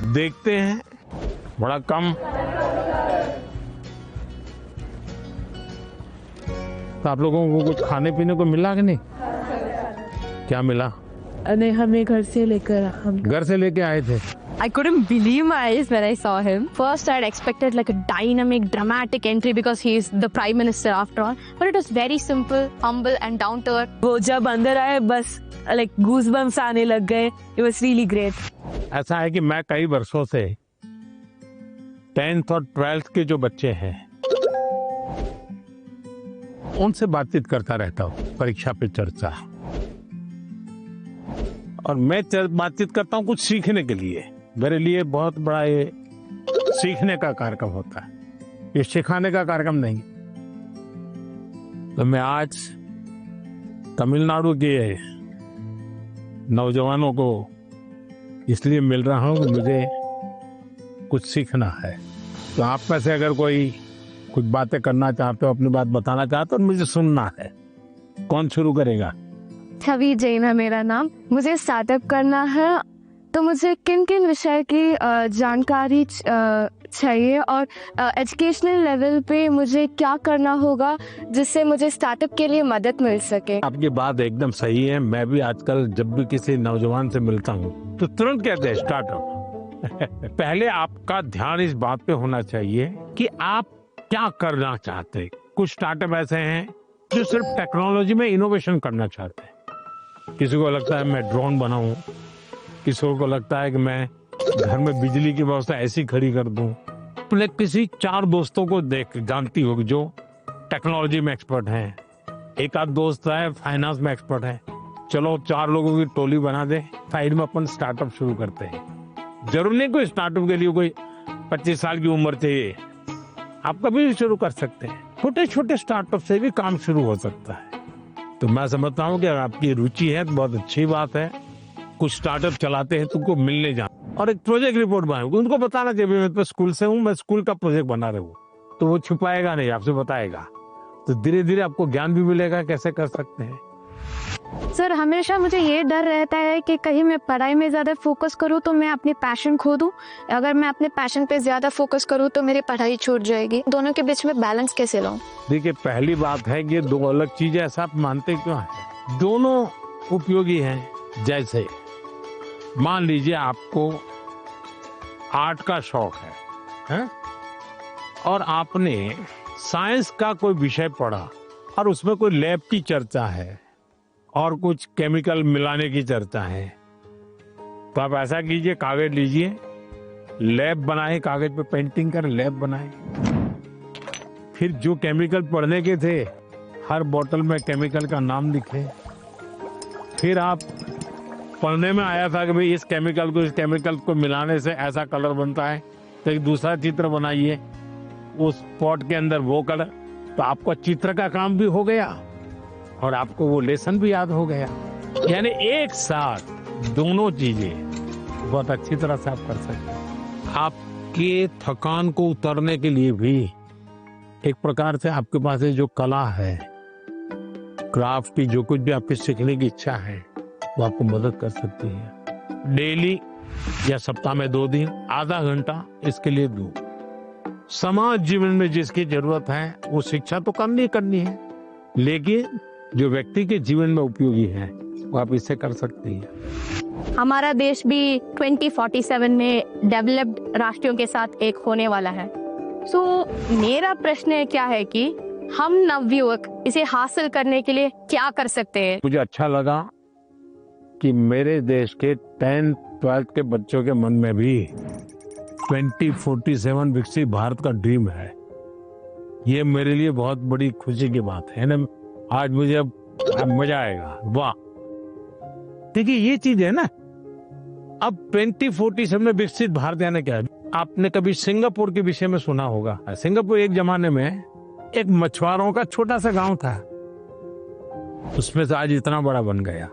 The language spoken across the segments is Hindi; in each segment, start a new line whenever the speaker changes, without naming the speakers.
देखते हैं, बड़ा कम। तो आप लोगों को कुछ खाने पीने को मिला कि नहीं? क्या मिला?
नहीं, हमें घर से लेके
आए थे।
I couldn't believe my eyes when I saw him. First, I had expected like a dynamic, dramatic entry because he is the prime minister after all. But it was very simple, humble and down to earth. वो जब अंदर आए बस like goosebumps आने लग गए. It was really great.
ऐसा है कि मैं कई वर्षों से 10th और 12th के जो बच्चे हैं उनसे बातचीत करता रहता हूँ, परीक्षा पे चर्चा। और मैं बातचीत करता हूँ कुछ सीखने के लिए। मेरे लिए बहुत बड़ा ये सीखने का कार्यक्रम होता है, ये सिखाने का कार्यक्रम नहीं। तो मैं आज तमिलनाडु के नौजवानों को इसलिए मिल रहा हूँ कि मुझे कुछ सीखना है। तो आप में से अगर कोई कुछ बातें करना चाहते हो, अपनी बात बताना चाहते हो, मुझे सुनना है। कौन शुरू करेगा?
छवि जैन है मेरा नाम। मुझे स्टार्टअप करना है, तो मुझे किन किन विषय की जानकारी चाहिए और एजुकेशनल लेवल पे मुझे क्या करना होगा जिससे मुझे स्टार्टअप के लिए मदद मिल सके।
आपकी बात एकदम सही है। मैं भी आजकल जब भी किसी नौजवान से मिलता हूँ तो तुरंत कहते हैं स्टार्टअप। पहले आपका ध्यान इस बात पे होना चाहिए कि आप क्या करना चाहते हैं। कुछ स्टार्टअप ऐसे हैं जो सिर्फ टेक्नोलॉजी में इनोवेशन करना चाहते हैं। किसी को लगता है मैं ड्रोन बनाऊं, किसी को लगता है कि मैं घर में बिजली की व्यवस्था ऐसी खड़ी कर दूं। अपने किसी 4 दोस्तों को जानती होगी जो टेक्नोलॉजी में एक्सपर्ट हैं। एक आध दोस्त है फाइनेंस में एक्सपर्ट है। चलो 4 लोगों की टोली बना दे, साइड में अपन स्टार्टअप शुरू करते हैं। जरूर नहीं कोई स्टार्टअप के लिए कोई 25 साल की उम्र चाहिए, आप कभी भी शुरू कर सकते हैं। छोटे छोटे स्टार्टअप से भी काम शुरू हो सकता है। तो मैं समझता हूँ कि अगर आपकी रुचि है तो बहुत अच्छी बात है। कुछ स्टार्टअप चलाते हैं, तुमको मिलने जाना और एक प्रोजेक्ट रिपोर्ट बनाओगे, उनको बताना चाहिए मैं तो स्कूल से हूँ, मैं स्कूल का प्रोजेक्ट बना रहा हूँ। तो वो छुपाएगा नहीं, आपसे बताएगा। तो धीरे धीरे आपको ज्ञान भी मिलेगा कैसे कर सकते हैं।
सर, हमेशा मुझे ये डर रहता है कि कहीं मैं पढ़ाई में ज्यादा फोकस करूँ तो मैं अपनी पैशन खो दूँ। अगर मैं अपने पैशन पे ज्यादा फोकस करूँ तो मेरी पढ़ाई छूट जाएगी। दोनों के बीच में बैलेंस कैसे लाऊं?
देखिए, पहली बात है कि 2 अलग चीजें, ऐसा आप मानते क्यों हैं? दोनों उपयोगी हैं। जैसे मान लीजिए आपको आर्ट का शौक है? और आपने साइंस का कोई विषय पढ़ा और उसमें कोई लैब की चर्चा है और कुछ केमिकल मिलाने की चर्चा है, तो आप ऐसा कीजिए, कागज लीजिए, लैब बनाए, कागज पे पेंटिंग कर लैब बनाए। फिर जो केमिकल पढ़ने के थे हर बोतल में केमिकल का नाम लिखे। फिर आप पढ़ने में आया था कि भाई इस केमिकल को मिलाने से ऐसा कलर बनता है, तो एक दूसरा चित्र बनाइए, उस पॉट के अंदर वो कलर। तो आपका चित्र का काम भी हो गया और आपको वो लेसन भी याद हो गया। यानी एक साथ दोनों चीजें बहुत अच्छी तरह से आप कर सकते हैं। आपके थकान को उतरने के लिए भी एक प्रकार से आपके पास जो कला है, क्राफ्ट की, जो कुछ भी आपकी सीखने की इच्छा है, वो आपको मदद कर सकती है। डेली या सप्ताह में 2 दिन आधा घंटा इसके लिए दो। समाज जीवन में जिसकी जरूरत है वो शिक्षा तो करनी है, लेकिन जो व्यक्ति के जीवन में उपयोगी है वो आप इससे कर सकती हैं।
हमारा देश भी 2047 में डेवलप्ड राष्ट्रों के साथ एक होने वाला है। मेरा प्रश्न क्या है कि हम नवयुवक इसे हासिल करने के लिए क्या कर सकते हैं?
मुझे अच्छा लगा कि मेरे देश के 10th 12th के बच्चों के मन में भी 2047 विकसित भारत का ड्रीम है। ये मेरे लिए बहुत बड़ी खुशी की बात है ना। आज मुझे अब मजा आएगा। वाह, देखिए ये चीज है ना। अब 2047 में विकसित भारत यानी क्या है? आपने कभी सिंगापुर के विषय में सुना होगा। सिंगापुर एक जमाने में एक मछुआरों का छोटा सा गांव था, उसमें से आज इतना बड़ा बन गया।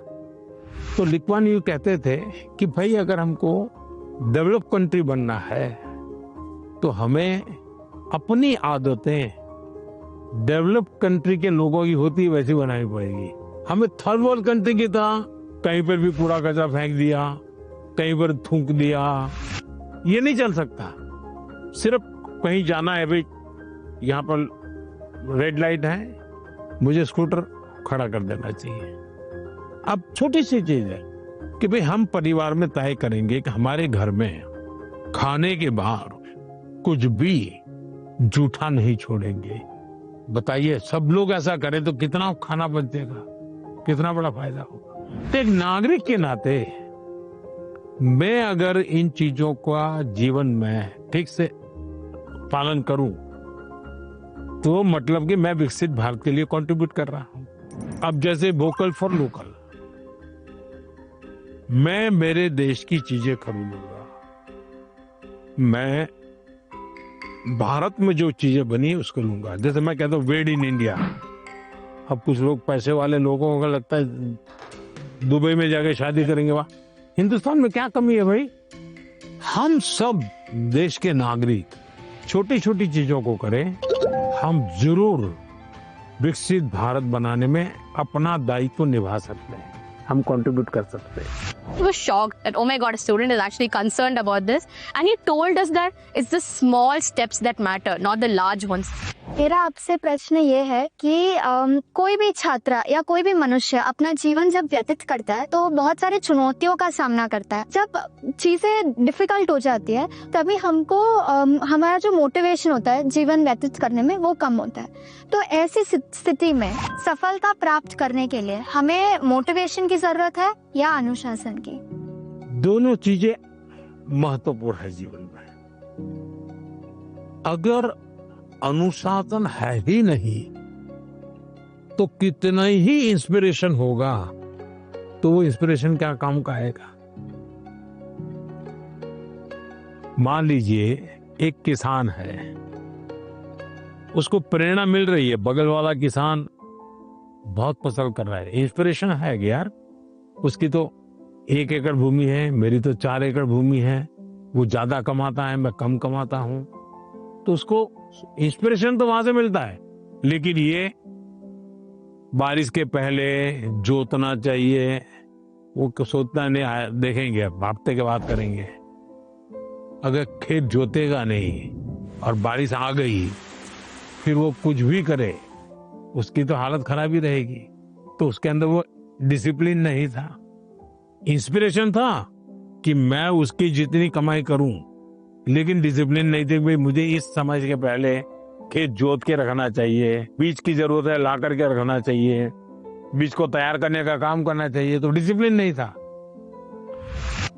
तो ली कुआन यू कहते थे कि भाई अगर हमको डेवलप कंट्री बनना है तो हमें अपनी आदतें डेवलप कंट्री के लोगों की होती वैसी बनानी पड़ेगी। हमें थर्ड वर्ल्ड कंट्री की तरह कहीं पर भी कूड़ा कचरा फेंक दिया, कहीं पर थूक दिया, ये नहीं चल सकता। सिर्फ कहीं जाना है, भाई यहाँ पर रेड लाइट है, मुझे स्कूटर खड़ा कर देना चाहिए। अब छोटी सी चीज है कि भाई हम परिवार में तय करेंगे कि हमारे घर में खाने के बाहर कुछ भी जूठा नहीं छोड़ेंगे। बताइए, सब लोग ऐसा करें तो कितना खाना बचेगा, कितना बड़ा फायदा होगा। तो एक नागरिक के नाते मैं अगर इन चीजों का जीवन में ठीक से पालन करूं तो मतलब कि मैं विकसित भारत के लिए कंट्रीब्यूट कर रहा हूं। अब जैसे वोकल फॉर लोकल, मैं मेरे देश की चीजें खरीदूंगा, मैं भारत में जो चीजें बनी उसको लूंगा। जैसे मैं कहता हूँ मेड इन इंडिया। अब कुछ लोग, पैसे वाले लोगों को लगता है दुबई में जाके शादी करेंगे। वाह, हिंदुस्तान में क्या कमी है भाई? हम सब देश के नागरिक छोटी छोटी चीजों को करें, हम जरूर विकसित भारत बनाने में अपना दायित्व निभा सकते हैं, हम कंट्रीब्यूट कर सकते हैं।
He was shocked that, oh my God, a student is actually concerned about this. And he told us that it's the small steps that matter, not the large ones.
मेरा आपसे प्रश्न ये है कि कोई भी छात्र या कोई भी मनुष्य अपना जीवन जब व्यतीत करता है तो बहुत सारे चुनौतियों का सामना करता है। जब चीजें डिफिकल्ट हो जाती है तभी हमको हमारा जो मोटिवेशन होता है जीवन व्यतीत करने में वो कम होता है। तो ऐसी स्थिति में सफलता प्राप्त करने के लिए हमें मोटिवेशन की जरूरत है या अनुशासन की?
दोनों चीजें महत्वपूर्ण है जीवन में। अगर अनुशासन है ही नहीं तो कितना ही इंस्पिरेशन होगा तो वो इंस्पिरेशन क्या काम का आएगा? मान लीजिए एक किसान है, उसको प्रेरणा मिल रही है, बगल वाला किसान बहुत फसल कर रहा है, इंस्पिरेशन है कि यार उसकी तो 1 एकड़ भूमि है, मेरी तो 4 एकड़ भूमि है, वो ज्यादा कमाता है, मैं कम कमाता हूं, तो उसको इंस्पिरेशन तो वहां से मिलता है। लेकिन ये बारिश के पहले जोतना चाहिए, वो सोचना नहीं, देखेंगे अब हफ्ते के बाद करेंगे। अगर खेत जोतेगा नहीं और बारिश आ गई फिर वो कुछ भी करे, उसकी तो हालत खराब ही रहेगी। तो उसके अंदर वो डिसिप्लिन नहीं था, इंस्पिरेशन था कि मैं उसकी जितनी कमाई करूं, लेकिन डिसिप्लिन नहीं थी। भाई मुझे इस समय के पहले खेत जोत के रखना चाहिए, बीज की जरूरत है ला करके रखना चाहिए, बीज को तैयार करने का काम करना चाहिए, तो डिसिप्लिन नहीं था।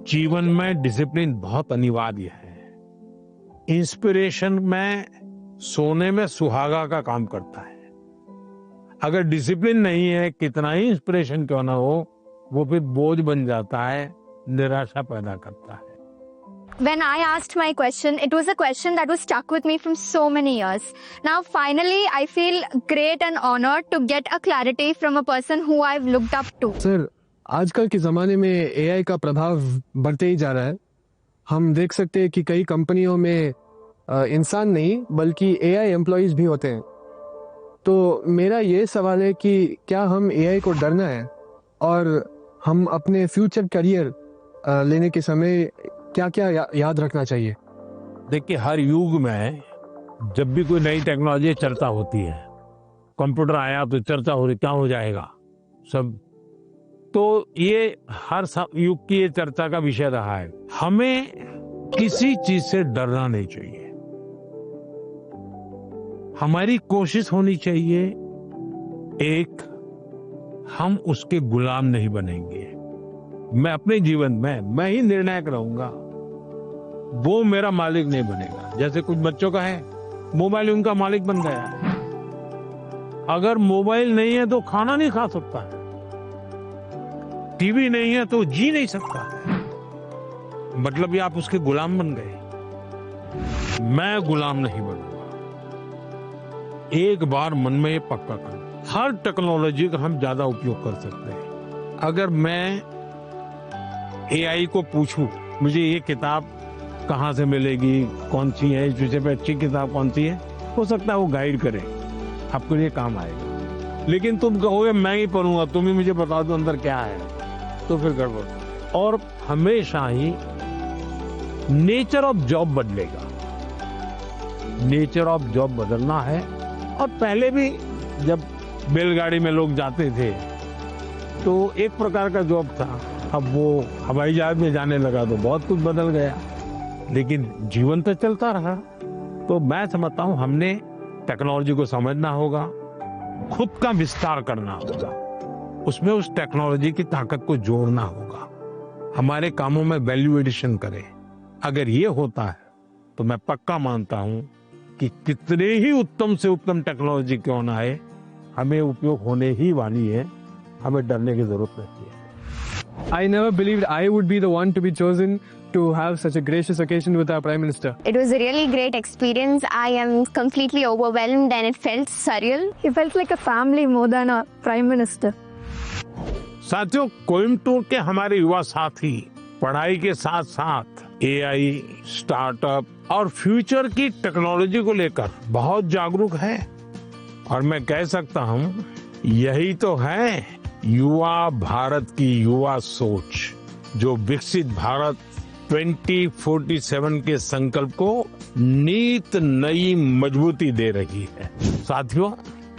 जीवन में डिसिप्लिन बहुत अनिवार्य है। इंस्पिरेशन में सोने में सुहागा का काम करता है। अगर डिसिप्लिन नहीं है, कितना ही इंस्पिरेशन क्यों ना हो, वो फिर बोझ बन जाता है, निराशा पैदा करता है।
When I asked my question, it was a question that was stuck with me from so many years. Now, finally, I feel great and honored to get a clarity from a person who I've looked up to.
Sir, आजकल के ज़माने में AI का प्रभाव बढ़ते ही जा रहा है। हम देख सकते हैं कि कई कंपनियों में इंसान नहीं बल्कि AI एम्प्लॉइज भी होते हैं। तो मेरा ये सवाल है कि क्या हम AI को डरना है और हम अपने फ्यूचर करियर लेने के समय क्या क्या याद रखना चाहिए?
देखिए, हर युग में जब भी कोई नई टेक्नोलॉजी चर्चा होती है, कंप्यूटर आया तो चर्चा हो रही, क्या हो जाएगा सब, तो ये हर युग की ये चर्चा का विषय रहा है। हमें किसी चीज से डरना नहीं चाहिए। हमारी कोशिश होनी चाहिए, एक, हम उसके गुलाम नहीं बनेंगे। मैं अपने जीवन में मैं ही निर्णायक रहूंगा, वो मेरा मालिक नहीं बनेगा। जैसे कुछ बच्चों का है, मोबाइल उनका मालिक बन गया है। अगर मोबाइल नहीं है तो खाना नहीं खा सकता है, टीवी नहीं है तो जी नहीं सकता है। मतलब ये आप उसके गुलाम बन गए। मैं गुलाम नहीं बनूंगा। एक बार मन में ये पक्का कर, हर टेक्नोलॉजी का हम ज्यादा उपयोग कर सकते हैं। अगर मैं AI को पूछूं मुझे ये किताब कहाँ से मिलेगी, कौन सी है, इस विषय पे अच्छी किताब कौन सी है, हो सकता है वो गाइड करे, आपके लिए काम आएगा। लेकिन तुम कहोगे मैं ही पढ़ूंगा, तुम ही मुझे बता दो अंदर क्या है, तो फिर गड़बड़। और हमेशा ही नेचर ऑफ जॉब बदलेगा। नेचर ऑफ जॉब बदलना है। और पहले भी जब बैलगाड़ी में लोग जाते थे तो एक प्रकार का जॉब था, अब वो हवाई जहाज में जाने लगा तो बहुत कुछ बदल गया, लेकिन जीवन तो चलता रहा। तो मैं समझता हूँ हमने टेक्नोलॉजी को समझना होगा, खुद का विस्तार करना होगा, उसमें उस टेक्नोलॉजी की ताकत को जोड़ना होगा, हमारे कामों में वैल्यू एडिशन करें। अगर ये होता है तो मैं पक्का मानता हूं कि कितने ही उत्तम से उत्तम टेक्नोलॉजी क्यों ना आए, हमें उपयोग होने ही वाली है, हमें डरने की जरूरत नहीं है।
I never believed I would be the one to be chosen to have such a gracious occasion with our Prime Minister.
It was a really great experience. I am completely overwhelmed and it felt surreal.
He felt like a family more than a prime minister.
साथियों, कोयम्बटूर के हमारे युवा साथी पढ़ाई के साथ साथ एआई, स्टार्टअप और फ्यूचर की टेक्नोलॉजी को लेकर बहुत जागरूक है। और मैं कह सकता हूं, यही तो है युवा भारत की युवा सोच, जो विकसित भारत 2047 के संकल्प को नीत नई मजबूती दे रही है। साथियों,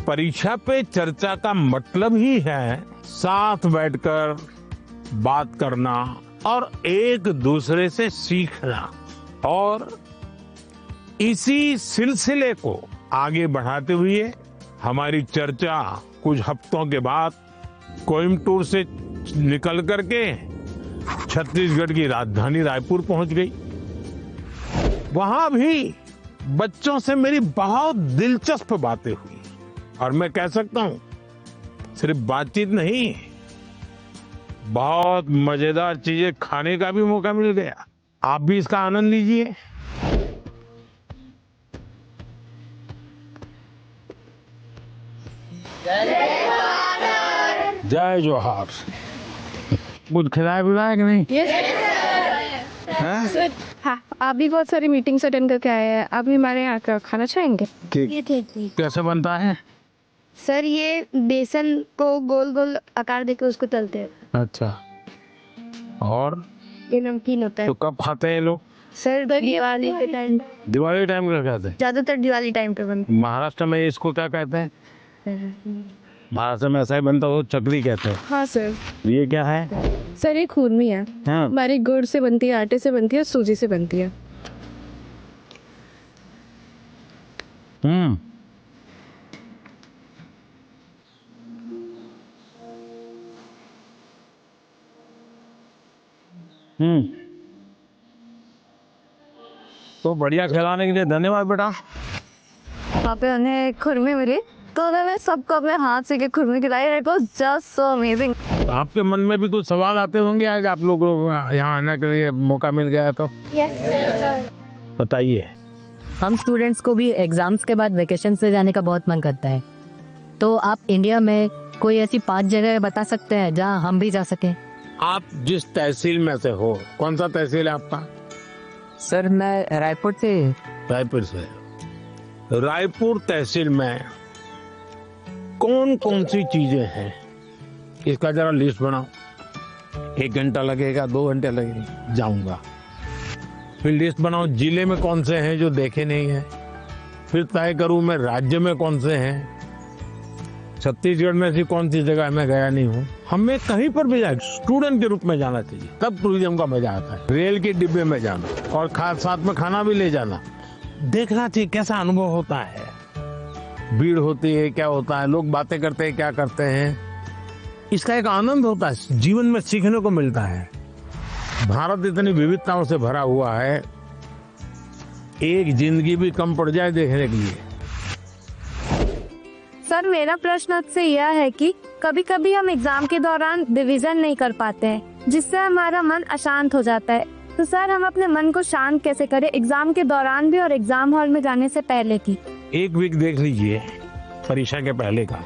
परीक्षा पे चर्चा का मतलब ही है साथ बैठकर बात करना और एक दूसरे से सीखना। और इसी सिलसिले को आगे बढ़ाते हुए हमारी चर्चा कुछ हफ्तों के बाद कोयम्बटूर से निकल करके छत्तीसगढ़ की राजधानी रायपुर पहुंच गई। वहां भी बच्चों से मेरी बहुत दिलचस्प बातें हुई और मैं कह सकता हूं सिर्फ बातचीत नहीं, बहुत मजेदार चीजें खाने का भी मौका मिल गया। आप भी इसका आनंद लीजिए। जय जोहार। कुछ खिलाया पिलाया कि नहीं?
हाँ, आप भी बहुत सारी मीटिंग्स अटेंड करके आए हैं, आप भी हमारे यहाँ का खाना चाहेंगे?
कैसे बनता है?
सर, ये बेसन को गोल गोल आकार देके उसको तलते हैं।
अच्छा, और
ये नमकीन होता है।
तो कब खाते हैं लोग?
सर, दिवाली के टाइम।
दिवाली टाइम में खाते हैं?
ज्यादातर दिवाली टाइम पे बनता
महाराष्ट्र में इसको क्या कहते हैं?
है।
महाराष्ट्र में ऐसा ही बनता हो, चकली कहते हैं।
हाँ सर।
ये क्या है?
सर, ये खूरमी है।
हाँ।
हमारी गुड़ से बनती है, आटे से बनती है, सूजी से बनती है।
हम्म, तो बढ़िया खिलाने के लिए धन्यवाद बेटा।
वहाँ पे उन्हें खुरमी मिली तो उन्होंने सबको अपने हाथ से के खुरमी खिलाई। It was just so amazing.
आपके मन में भी कुछ सवाल आते होंगे आज आप लोगों को यहाँ आने के लिए मौका मिल गया तो बताइए।
हम स्टूडेंट्स को भी एग्जाम्स के बाद वेकेशन से जाने का बहुत मन करता है, तो आप इंडिया में कोई ऐसी 5 जगह बता सकते हैं जहाँ हम भी जा सकें?
आप जिस तहसील में से हो, कौन सा तहसील है आपका?
सर, मैं रायपुर से।
रायपुर से। रायपुर तहसील में कौन कौन सी चीजें हैं, इसका जरा लिस्ट बनाओ। 1 घंटा लगेगा, 2 घंटे लगेंगे, जाऊंगा। फिर लिस्ट बनाओ जिले में कौन से हैं जो देखे नहीं है, फिर तय करूं मैं राज्य में कौन से हैं, छत्तीसगढ़ में ऐसी कौन सी जगह मैं गया नहीं हूँ। हमें कहीं पर भी जाए स्टूडेंट के रूप में जाना चाहिए, तब टूरिज्म का मजा आता है। रेल के डिब्बे में जाना और साथ में खाना भी ले जाना, देखना चाहिए कैसा अनुभव होता है। भीड़ होती है, क्या होता है, लोग बातें करते हैं, क्या करते हैं, इसका एक आनंद होता है, जीवन में सीखने को मिलता है। भारत इतनी विविधताओं से भरा हुआ है, एक जिंदगी भी कम पड़ जाए देखने के लिए।
सर, मेरा प्रश्न आपसे यह है कि कभी कभी हम एग्जाम के दौरान रिवीजन नहीं कर पाते हैं, जिससे हमारा मन अशांत हो जाता है। तो सर, हम अपने मन को शांत कैसे करें एग्जाम के दौरान भी और एग्जाम हॉल में जाने से पहले की?
1 वीक देख लीजिए परीक्षा के पहले का,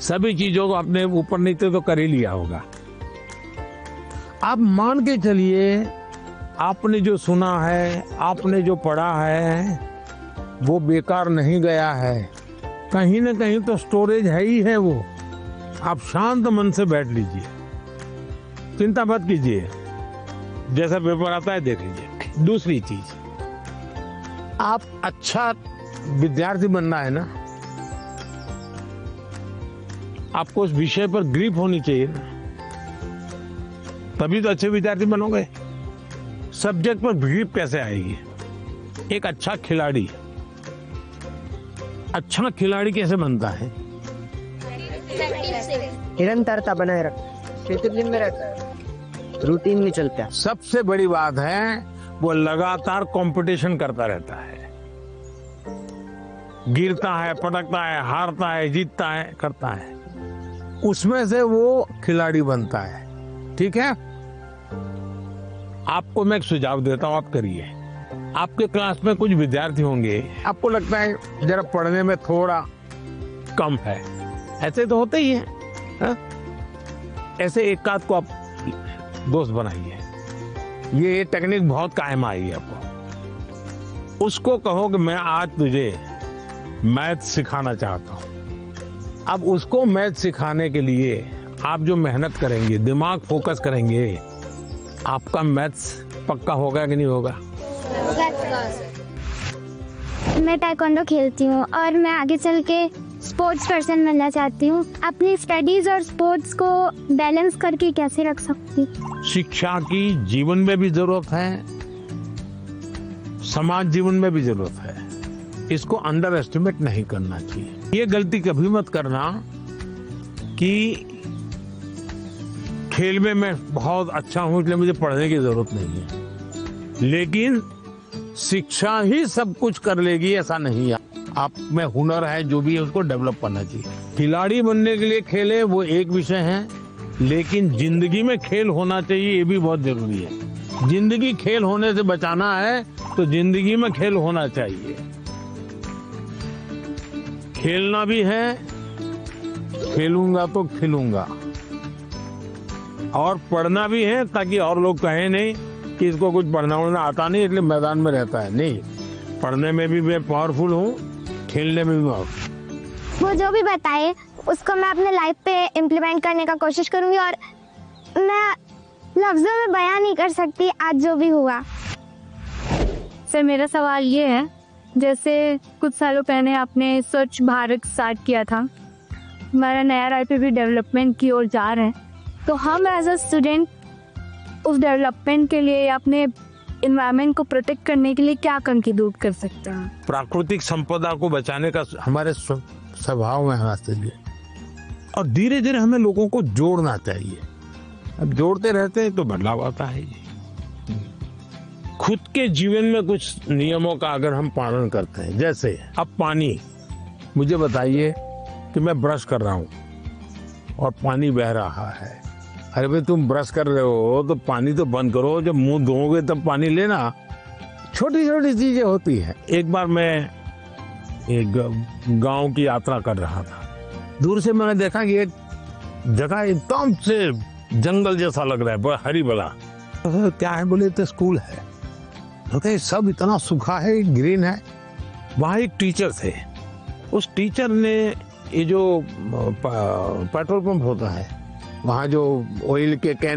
सभी चीजों को अपने ऊपर नीचे तो कर ही लिया होगा। आप मान के चलिए, आपने जो सुना है, आपने जो पढ़ा है, वो बेकार नहीं गया है, कहीं ना कहीं तो स्टोरेज है ही है वो। आप शांत मन से बैठ लीजिए, चिंता मत कीजिए, जैसा पेपर आता है देख लीजिए। दूसरी चीज, आप अच्छा विद्यार्थी बनना है ना, आपको उस विषय पर ग्रिप होनी चाहिए ना, तभी तो अच्छे विद्यार्थी बनोगे। सब्जेक्ट पर ग्रिप कैसे आएगी? एक अच्छा खिलाड़ी कैसे बनता है?
निरंतरता बनाए रखना, डिसिप्लिन में रहता है, रूटीन में चलता है।
सबसे बड़ी बात है वो लगातार कंपटीशन करता रहता है, गिरता है, पटकता है, हारता है, जीतता है, करता है, उसमें से वो खिलाड़ी बनता है। ठीक है, आपको मैं एक सुझाव देता हूं, आप करिए। आपके क्लास में कुछ विद्यार्थी होंगे, आपको लगता है जरा पढ़ने में थोड़ा कम है, ऐसे तो होते ही है, हा? ऐसे एक आध को आप दोस्त बनाइए। ये टेक्निक बहुत कायम आएगी आपको। उसको कहो कि मैं आज तुझे मैथ सिखाना चाहता हूं। अब उसको मैथ सिखाने के लिए आप जो मेहनत करेंगे, दिमाग फोकस करेंगे, आपका मैथ्स पक्का होगा कि नहीं होगा?
मैं ताइक्वांडो खेलती हूँ और मैं आगे चल के स्पोर्ट्स पर्सन बनना चाहती हूँ। अपनी स्टडीज और स्पोर्ट्स को बैलेंस करके कैसे रख सकती हूँ?
शिक्षा की जीवन में भी जरूरत है, समाज जीवन में भी जरूरत है। इसको अंडर एस्टिमेट नहीं करना चाहिए। ये गलती कभी मत करना कि खेल में मैं बहुत अच्छा हूं इसलिए मुझे पढ़ने की जरूरत नहीं है, लेकिन शिक्षा ही सब कुछ कर लेगी, ऐसा नहीं है। आप में हुनर है, जो भी है उसको डेवलप करना चाहिए। खिलाड़ी बनने के लिए खेले वो एक विषय है, लेकिन जिंदगी में खेल होना चाहिए, ये भी बहुत जरूरी है। जिंदगी खेल होने से बचाना है तो जिंदगी में खेल होना चाहिए। खेलना भी है, खेलूंगा तो खिलूंगा, और पढ़ना भी है ताकि और लोग कहें नहीं कि इसको कुछ पढ़ना उड़ना आता नहीं इसलिए मैदान में रहता है। नहीं, पढ़ने में भी मैं पावरफुल हूँ, खेलने में भी पावरफुल।
वो जो भी बताए उसको मैं अपने लाइफ पे इम्प्लीमेंट करने का कोशिश करूंगी, और मैं लफ्जों में बयान नहीं कर सकती आज जो भी हुआ।
सर, मेरा सवाल ये है, जैसे कुछ सालों पहले आपने स्वच्छ भारत स्टार्ट किया था, हमारा नया रायपुर भी डेवलपमेंट की ओर जा रहे हैं, तो हम एज अ स्टूडेंट उस डेवलपमेंट के लिए या अपने एनवायरनमेंट को प्रोटेक्ट करने के लिए क्या कंट्रीब्यूट कर सकते हैं?
प्राकृतिक संपदा को बचाने का हमारे स्वभाव में होना चाहिए, और धीरे धीरे हमें लोगों को जोड़ना चाहिए। अब जोड़ते रहते हैं तो बदलाव आता है। खुद के जीवन में कुछ नियमों का अगर हम पालन करते हैं, जैसे अब पानी, मुझे बताइए कि मैं ब्रश कर रहा हूँ और पानी बह रहा है। अरे भाई, तुम ब्रश कर रहे हो तो पानी तो बंद करो, जब मुंह धोओगे तब पानी लेना। छोटी छोटी चीजें होती है। एक बार मैं एक गांव की यात्रा कर रहा था, दूर से मैंने देखा कि एक जगह एकदम से जंगल जैसा लग रहा है, बड़ा हरी भरा। तो क्या है, बोले तो स्कूल है। तो सब इतना सूखा है, ग्रीन है। वहाँ एक टीचर थे, उस टीचर ने ये जो पेट्रोल पंप होता है, वहाँ जो ऑयल के कैन